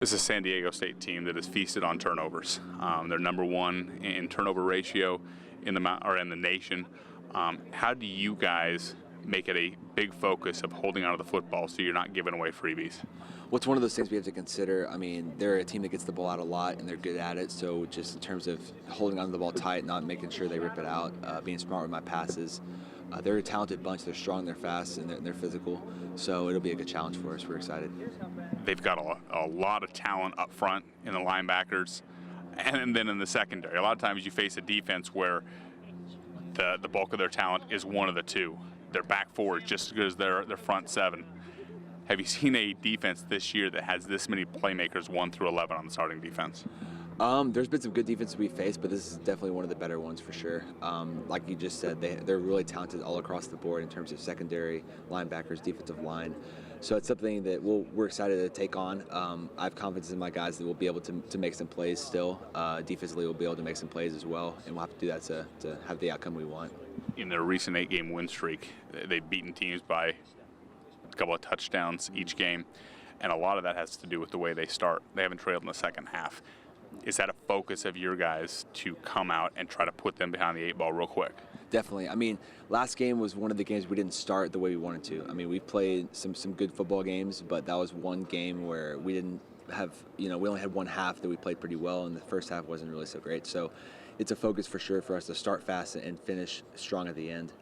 This is a San Diego State team that is feasted on turnovers. They're number one in turnover ratio in the nation. How do you guys make it a big focus of holding onto the football so you're not giving away freebies? Well, it's one of those things we have to consider. I mean, they're a team that gets the ball out a lot, and they're good at it. So just in terms of holding onto the ball tight, not making sure they rip it out, being smart with my passes. They're a talented bunch. They're strong, they're fast, and they're physical. So it'll be a good challenge for us. We're excited. They've got a lot of talent up front in the linebackers, and then in the secondary. A lot of times you face a defense where the bulk of their talent is one of the two. Their back four is just as good as their front seven. Have you seen a defense this year that has this many playmakers 1 through 11 on the starting defense? There's been some good defenses we faced, but this is definitely one of the better ones for sure. Like you just said, they're really talented all across the board in terms of secondary, linebackers, defensive line. So it's something that we're excited to take on. I have confidence in my guys that we'll be able to make some plays still. Defensively, we'll be able to make some plays as well, and we'll have to do that to have the outcome we want. In their recent 8-game win streak, they've beaten teams by a couple of touchdowns each game, and a lot of that has to do with the way they start. They haven't trailed in the second half. Is that a focus of your guys to come out and try to put them behind the 8 ball real quick? Definitely. I mean, last game was one of the games we didn't start the way we wanted to. I mean, we played some good football games, but that was one game where we didn't have, we only had one half that we played pretty well, and the first half wasn't really so great. So it's a focus for sure for us to start fast and finish strong at the end.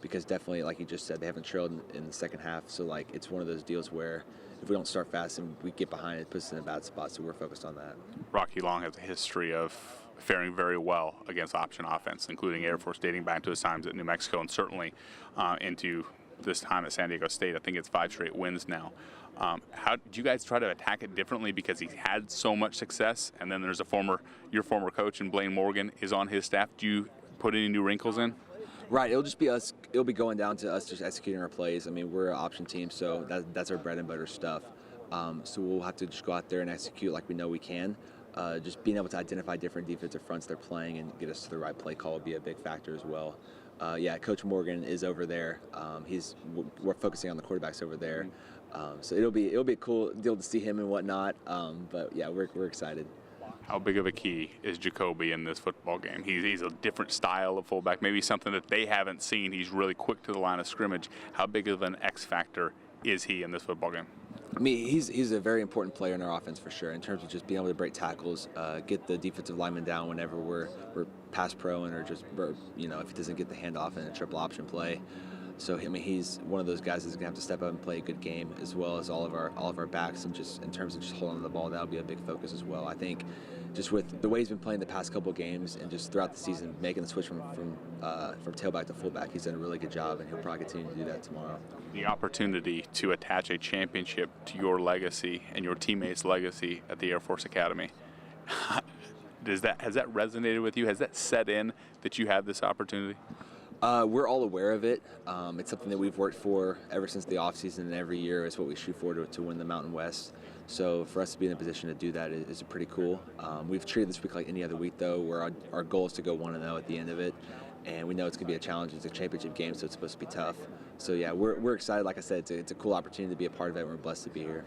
Because definitely, like you just said, they haven't trailed in the second half. So, like, it's one of those deals where if we don't start fast and we get behind, it puts us in a bad spot. So we're focused on that. Rocky Long has a history of faring very well against option offense, including Air Force dating back to his times at New Mexico and certainly into this time at San Diego State. I think it's 5 straight wins now. How do you guys try to attack it differently because he's had so much success? And then there's your former coach and Blaine Morgan is on his staff. Do you put any new wrinkles in? Right, it'll just be us. It'll be going down to us just executing our plays. I mean, we're an option team, so that's our bread and butter stuff. So we'll have to just go out there and execute like we know we can. Just being able to identify different defensive fronts they're playing and get us to the right play call will be a big factor as well. Yeah, Coach Morgan is over there. We're focusing on the quarterbacks over there. So it'll be a cool deal to see him and whatnot. But yeah, we're excited. How big of a key is Jacoby in this football game? He's a different style of fullback, maybe something that they haven't seen. He's really quick to the line of scrimmage. How big of an X factor is he in this football game? I mean, he's a very important player in our offense for sure, in terms of just being able to break tackles, get the defensive lineman down whenever we're pass pro or just, if he doesn't get the handoff in a triple option play. So I mean, he's one of those guys that's gonna have to step up and play a good game, as well as all of our backs, and just in terms of just holding the ball, that'll be a big focus as well. I think just with the way he's been playing the past couple of games and just throughout the season, making the switch from tailback to fullback, he's done a really good job, and he'll probably continue to do that tomorrow. The opportunity to attach a championship to your legacy and your teammates' legacy at the Air Force Academy. Has that resonated with you? Has that set in that you have this opportunity? We're all aware of it. It's something that we've worked for ever since the offseason, and every year is what we shoot for to win the Mountain West. So for us to be in a position to do that is pretty cool. We've treated this week like any other week, though, where our goal is to go 1-0 at the end of it. And we know it's going to be a challenge. It's a championship game, so it's supposed to be tough. So, yeah, we're excited. Like I said, it's a cool opportunity to be a part of it, and we're blessed to be here.